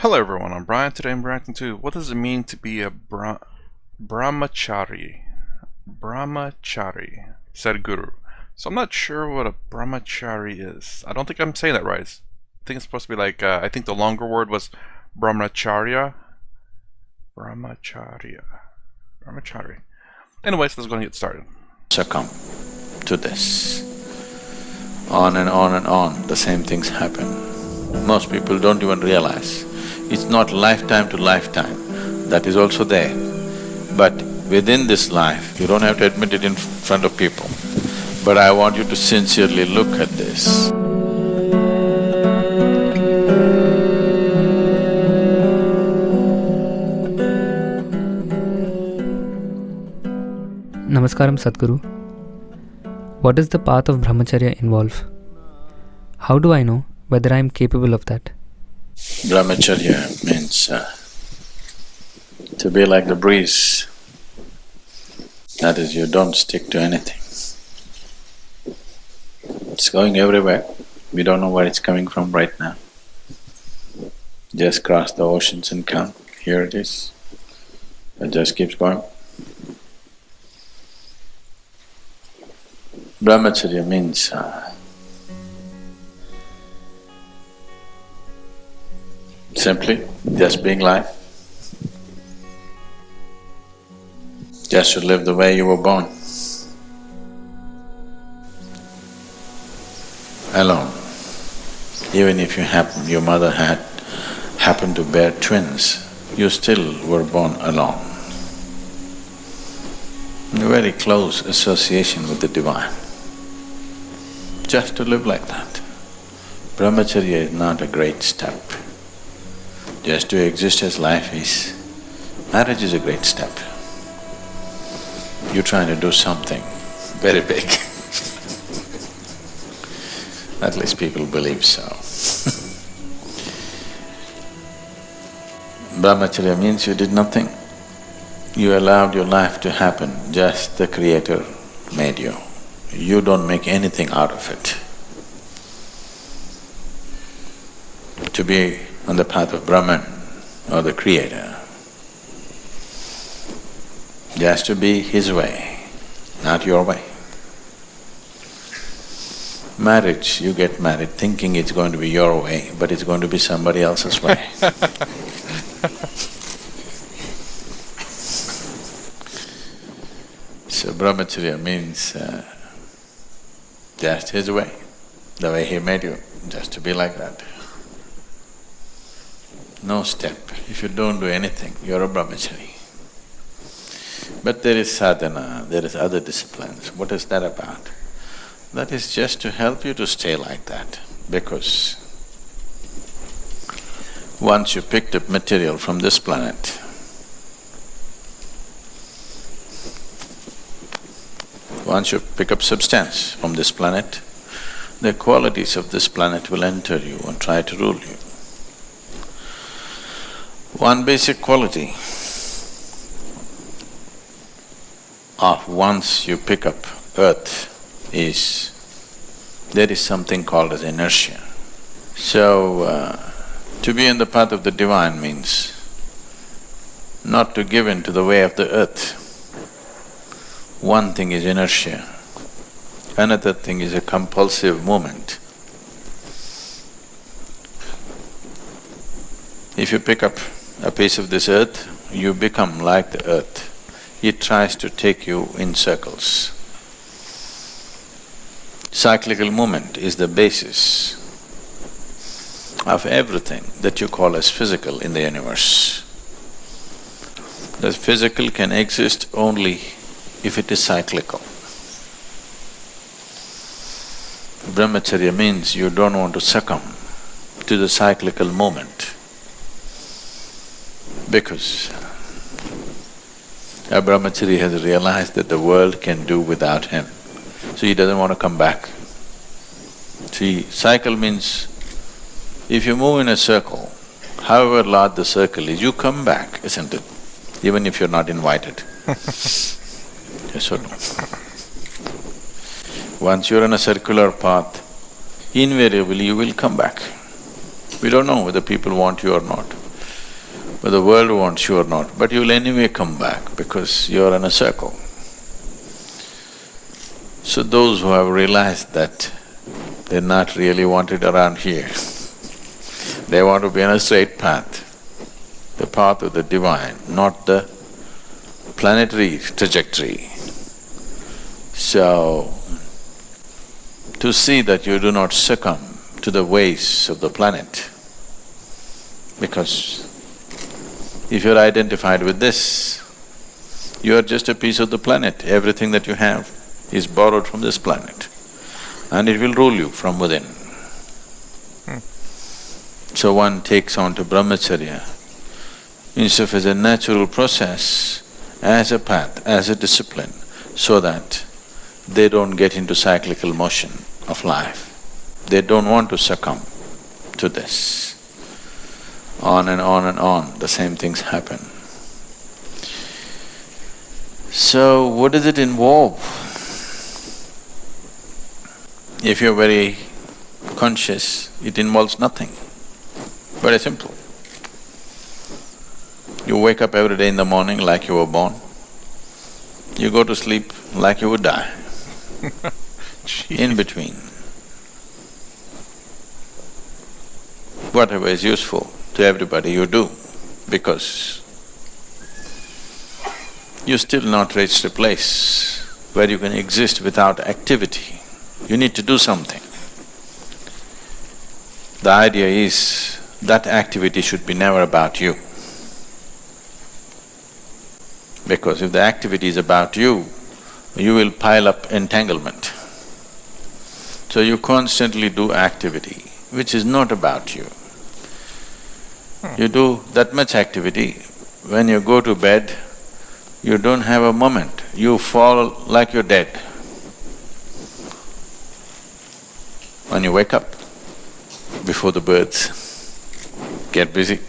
Hello everyone, I'm Brian. Today I'm reacting to what does it mean to be a Brahmachari? Brahmachari, Sadhguru. So I'm not sure what a Brahmachari is. I don't think I'm saying that right. I think it's supposed to be like, I think the longer word was Brahmacharya. Brahmacharya. Brahmachari. Anyways, let's go and get started. Succumb to this. On and on and on, the same things happen. Most people don't even realize. It's not lifetime to lifetime, that is also there. But within this life, you don't have to admit it in front of people. But I want you to sincerely look at this. Namaskaram Sadhguru. What does the path of Brahmacharya involve? How do I know whether I am capable of that? Brahmacharya means to be like the breeze. That is, you don't stick to anything. It's going everywhere. We don't know where it's coming from right now. Just cross the oceans and come. Here it is. It just keeps going. Brahmacharya means simply just being life, just to live the way you were born, alone. Even if your mother happened to bear twins, you still were born alone. A very close association with the divine. Just to live like that. Brahmacharya is not a great step. Just to exist as life is. Marriage is a great step. You're trying to do something very big. At least people believe so. Brahmacharya means you did nothing. You allowed your life to happen, just the Creator made you. You don't make anything out of it. To be on the path of Brahman or the Creator, just to be His way, not your way. Marriage, you get married thinking it's going to be your way, but it's going to be somebody else's way. So Brahmacharya means just His way, the way He made you, just to be like that. No step. If you don't do anything, you're a Brahmachari. But there is sadhana, there is other disciplines. What is that about? That is just to help you to stay like that, because once you picked up material from this planet, once you pick up substance from this planet, the qualities of this planet will enter you and try to rule you. One basic quality of once you pick up earth is, there is something called as inertia. So, to be in the path of the divine means not to give in to the way of the earth. One thing is inertia, another thing is a compulsive movement. If you pick up a piece of this earth, you become like the earth. It tries to take you in circles. Cyclical movement is the basis of everything that you call as physical in the universe. The physical can exist only if it is cyclical. Brahmacharya means you don't want to succumb to the cyclical movement, because a Brahmachari has realized that the world can do without him, so he doesn't want to come back. See, cycle means if you move in a circle, however large the circle is, you come back, isn't it? Even if you're not invited. Yes or no? Once you're on a circular path, invariably you will come back. We don't know whether people want you or not. whether the world wants you or not, but you'll anyway come back because you're in a circle. So those who have realized that they're not really wanted around here, they want to be on a straight path, the path of the divine, not the planetary trajectory. So, to see that you do not succumb to the ways of the planet, because if you're identified with this, you are just a piece of the planet. Everything that you have is borrowed from this planet, and it will rule you from within. So one takes on to Brahmacharya instead of as a natural process, as a path, as a discipline, so that they don't get into cyclical motion of life. They don't want to succumb to this. On and on and on, the same things happen. So what does it involve? If you're very conscious, it involves nothing. Very simple. You wake up every day in the morning like you were born. You go to sleep like you would die. In between, whatever is useful to everybody you do, because you still not reached a place where you can exist without activity. You need to do something. The idea is that activity should be never about you. Because if the activity is about you, you will pile up entanglement. So you constantly do activity which is not about you. You do that much activity, when you go to bed, you don't have a moment, you fall like you're dead. When you wake up, before the birds get busy,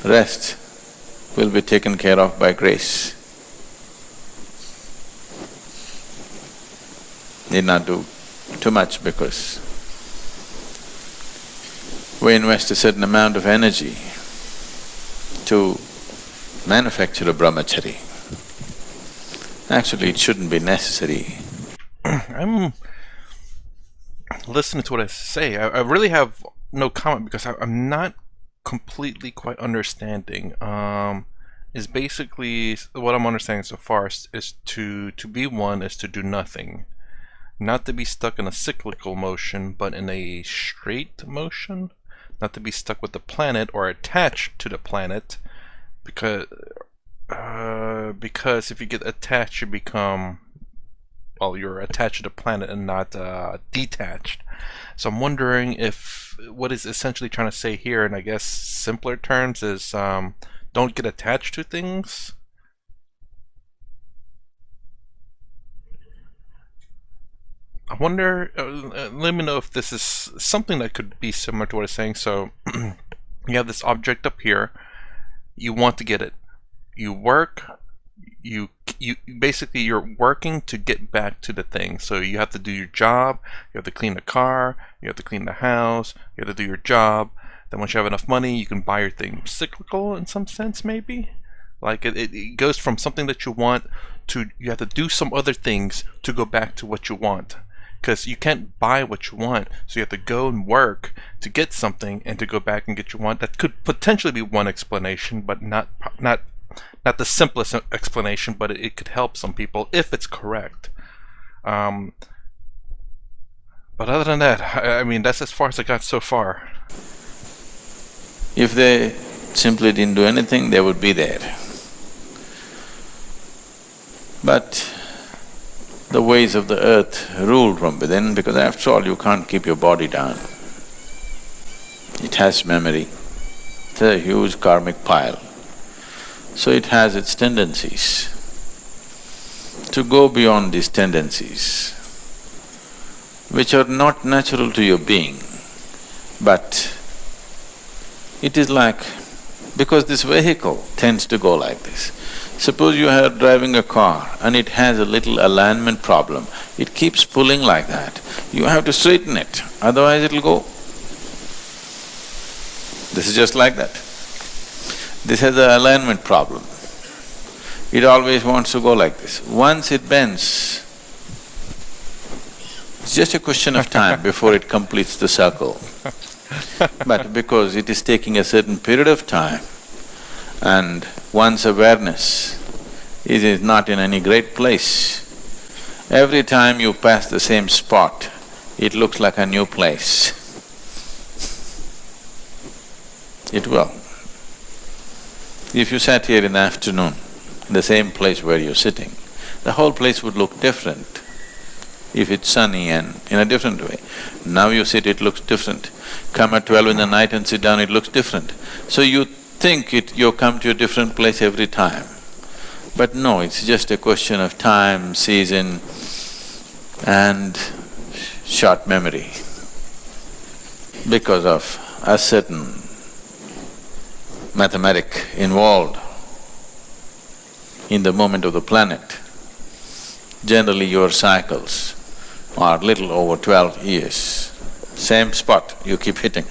rest will be taken care of by grace. Need not do too much because we invest a certain amount of energy to manufacture a brahmachari. Actually, it shouldn't be necessary. I'm listening to what I say. I really have no comment because I'm not completely quite understanding. Is basically what I'm understanding so far is to be one is to do nothing. Not to be stuck in a cyclical motion, but in a straight motion. Not to be stuck with the planet or attached to the planet, because if you get attached, you become, well, you're attached to the planet and not detached. So I'm wondering if what is essentially trying to say here, and I guess simpler terms, is don't get attached to things. I wonder, let me know if this is something that could be similar to what it's saying. So you have this object up here, you want to get it. You work, you basically you're working to get back to the thing. So you have to do your job, you have to clean the car, you have to clean the house, you have to do your job. Then once you have enough money, you can buy your thing. Cyclical in some sense, maybe? Like it goes from something that you want to you have to do some other things to go back to what you want. Because you can't buy what you want, so you have to go and work to get something and to go back and get what you want. That could potentially be one explanation, but not the simplest explanation, but it could help some people if it's correct. But other than that, I mean, that's as far as I got so far. If they simply didn't do anything, they would be there. But the ways of the earth rule from within, because after all, you can't keep your body down. It has memory, it's a huge karmic pile. So it has its tendencies. To go beyond these tendencies, which are not natural to your being, but it is like… because this vehicle tends to go like this. Suppose you are driving a car and it has a little alignment problem, it keeps pulling like that. You have to straighten it, otherwise it'll go. This is just like that. This has an alignment problem. It always wants to go like this. Once it bends, it's just a question of time before it completes the circle. But because it is taking a certain period of time, and one's awareness is not in any great place, every time you pass the same spot, it looks like a new place. It will. If you sat here in the afternoon, the same place where you're sitting, the whole place would look different if it's sunny and in a different way. Now you sit, it looks different. Come at 12 in the night and sit down, it looks different. So you think you come to a different place every time. But no, it's just a question of time, season and short memory. Because of a certain mathematic involved in the movement of the planet, generally your cycles are little over 12 years. Same spot you keep hitting.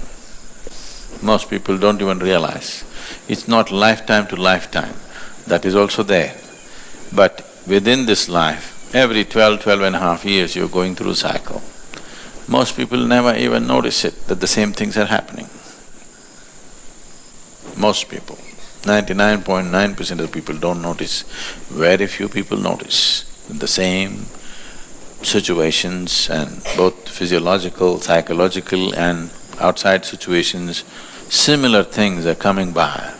Most people don't even realize. It's not lifetime to lifetime, that is also there. But within this life, every 12.5 years you're going through a cycle. Most people never even notice it, that the same things are happening. Most people. 99.9% of the people don't notice. Very few people notice the same situations, and both physiological, psychological and outside situations, similar things are coming by.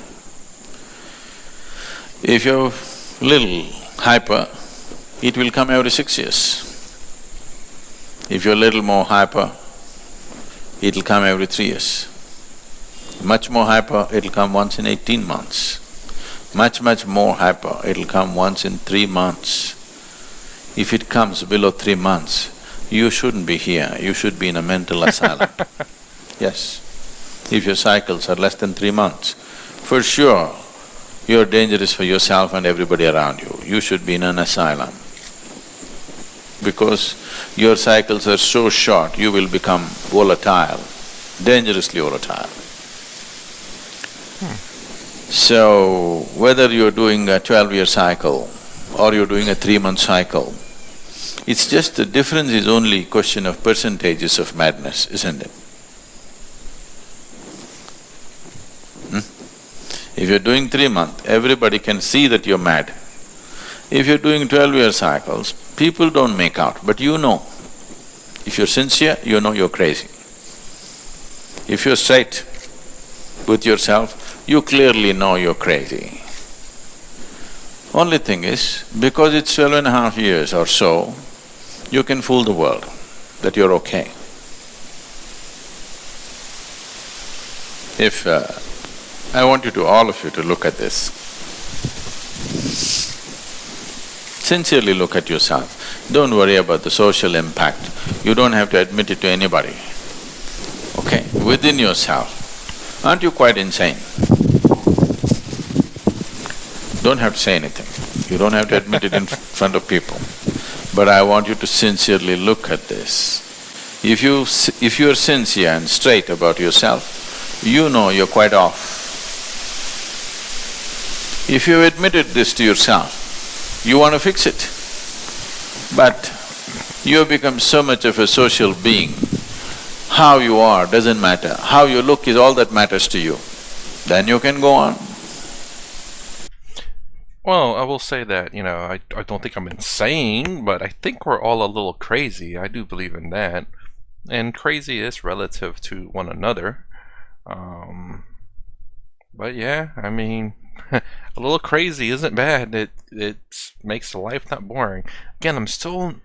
If you're little hyper, it will come every 6 years. If you're little more hyper, it'll come every 3 years. Much more hyper, it'll come once in 18 months. Much more hyper, it'll come once in 3 months. If it comes below 3 months, you shouldn't be here, you should be in a mental asylum. Yes. If your cycles are less than 3 months, for sure, you're dangerous for yourself and everybody around you. You should be in an asylum. Because your cycles are so short, you will become volatile, dangerously volatile. So, whether you're doing a 12-year cycle or you're doing a 3-month cycle, it's just the difference is only question of percentages of madness, isn't it? If you're doing 3-month, everybody can see that you're mad. If you're doing 12-year cycles, people don't make out, but you know. If you're sincere, you know you're crazy. If you're straight with yourself, you clearly know you're crazy. Only thing is, because it's 12.5 years or so, you can fool the world that you're okay. If I want you to, all of you to look at this. Sincerely look at yourself. Don't worry about the social impact. You don't have to admit it to anybody. Okay? Within yourself, aren't you quite insane? Don't have to say anything. You don't have to admit it in front of people. But I want you to sincerely look at this. If you're sincere and straight about yourself, you know you're quite off. If you've admitted this to yourself, you want to fix it. But you have become so much of a social being, how you are doesn't matter, how you look is all that matters to you. Then you can go on. Well, I will say that, I don't think I'm insane, but I think we're all a little crazy. I do believe in that. And crazy is relative to one another. But yeah, I mean, a little crazy isn't bad. It makes life not boring. Again, I'm still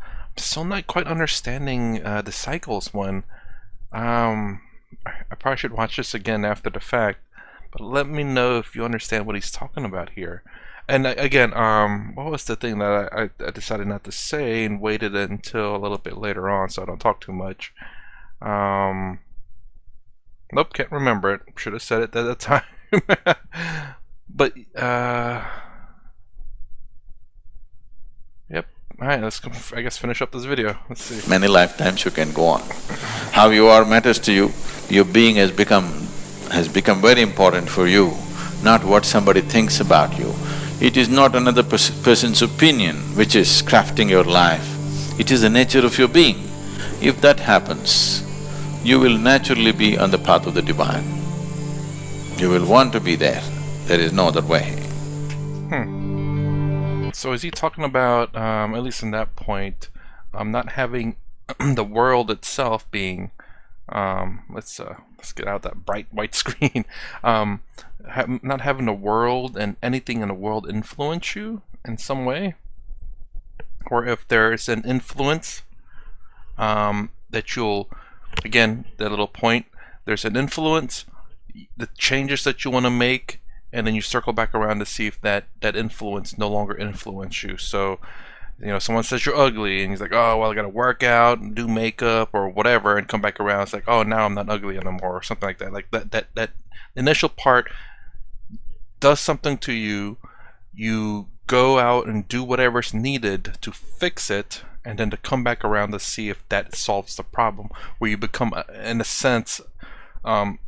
not quite understanding the cycles one. I probably should watch this again after the fact, but let me know if you understand what he's talking about here. And again, what was the thing that I decided not to say and waited until a little bit later on so I don't talk too much? Nope, can't remember it. Should have said it at the time. But, yep. Alright, let's, I guess, finish up this video. Let's see. Many lifetimes you can go on. How you are matters to you. Your being has become has become very important for you, not what somebody thinks about you. It is not another person's opinion which is crafting your life, it is the nature of your being. If that happens, you will naturally be on the path of the divine. You will want to be there, there is no other way. So is he talking about, at least in that point, not having the world itself being, let's get out that bright white screen, not having the world and anything in the world influence you in some way? Or if there's an influence, that you'll, again, that little point, there's an influence, the changes that you want to make, and then you circle back around to see if that influence no longer influence you. So, you know, someone says you're ugly, and he's like, oh, well, I gotta work out and do makeup or whatever, and come back around. It's like, oh, now I'm not ugly anymore, or something like that. Like that initial part does something to you. You go out and do whatever's needed to fix it, and then to come back around to see if that solves the problem, where you become, in a sense,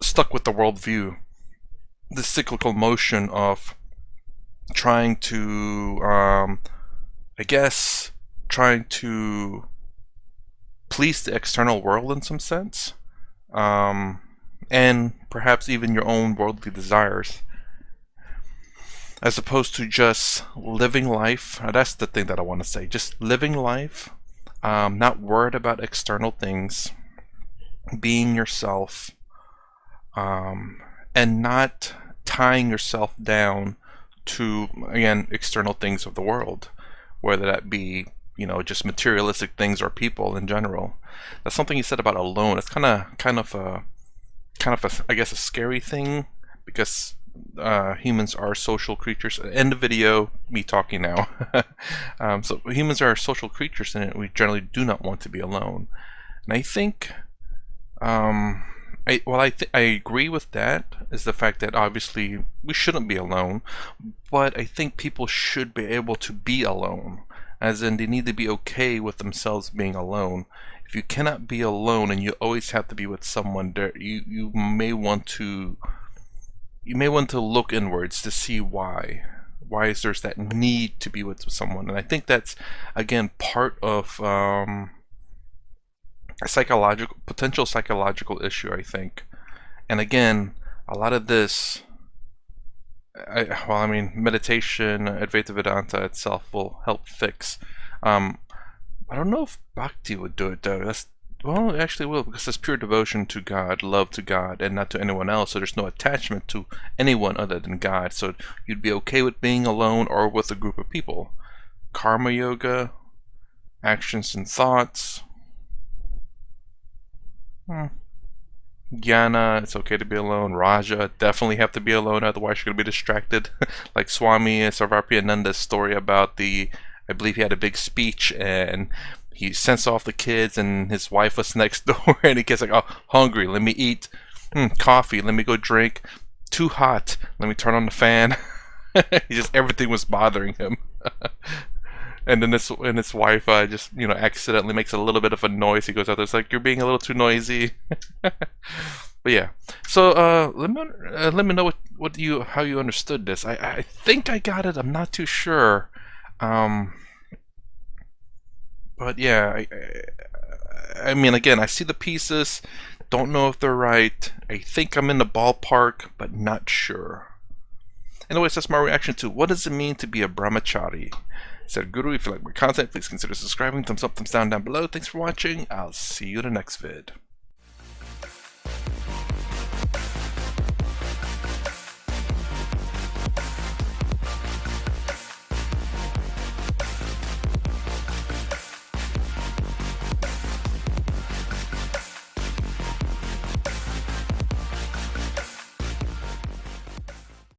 stuck with the worldview. The cyclical motion of trying to, I guess, trying to please the external world in some sense, and perhaps even your own worldly desires, as opposed to just living life. That's the thing that I want to say. Just living life, not worried about external things, being yourself, and not tying yourself down to, again, external things of the world, whether that be, you know, just materialistic things or people in general. That's something you said about alone. It's kind of a I guess a scary thing, because humans are social creatures. End of video, me talking now. So humans are social creatures, and we generally do not want to be alone. And I think, I agree with that, is the fact that obviously we shouldn't be alone, but I think people should be able to be alone, as in they need to be okay with themselves being alone. If you cannot be alone and you always have to be with someone, there you may want to look inwards to see why is there's that need to be with someone. And I think that's, again, part of a potential psychological issue, I think. And again, a lot of this, meditation, Advaita Vedanta itself will help fix. I don't know if Bhakti would do it though. Well, it actually will, because it's pure devotion to God, love to God, and not to anyone else. So there's no attachment to anyone other than God. So you'd be okay with being alone or with a group of people. Karma yoga, actions and thoughts. Jnana, it's okay to be alone. Raja, definitely have to be alone, otherwise you're going to be distracted. Like Swami Sarvapriyananda's story about I believe he had a big speech and he sends off the kids and his wife was next door, and he gets like, oh, hungry, let me eat. Coffee, let me go drink. Too hot, let me turn on the fan. Everything was bothering him. And then his wife just, accidentally makes a little bit of a noise. He goes out there, it's like, you're being a little too noisy. But yeah, so let me know how you understood this. I think I got it. I'm not too sure. But yeah, I mean, again, I see the pieces. Don't know if they're right. I think I'm in the ballpark, but not sure. Anyways, that's my reaction to what does it mean to be a Brahmachari. Sadhguru, if you like my content, please consider subscribing. Thumbs up, thumbs down below. Thanks for watching. I'll see you in the next vid.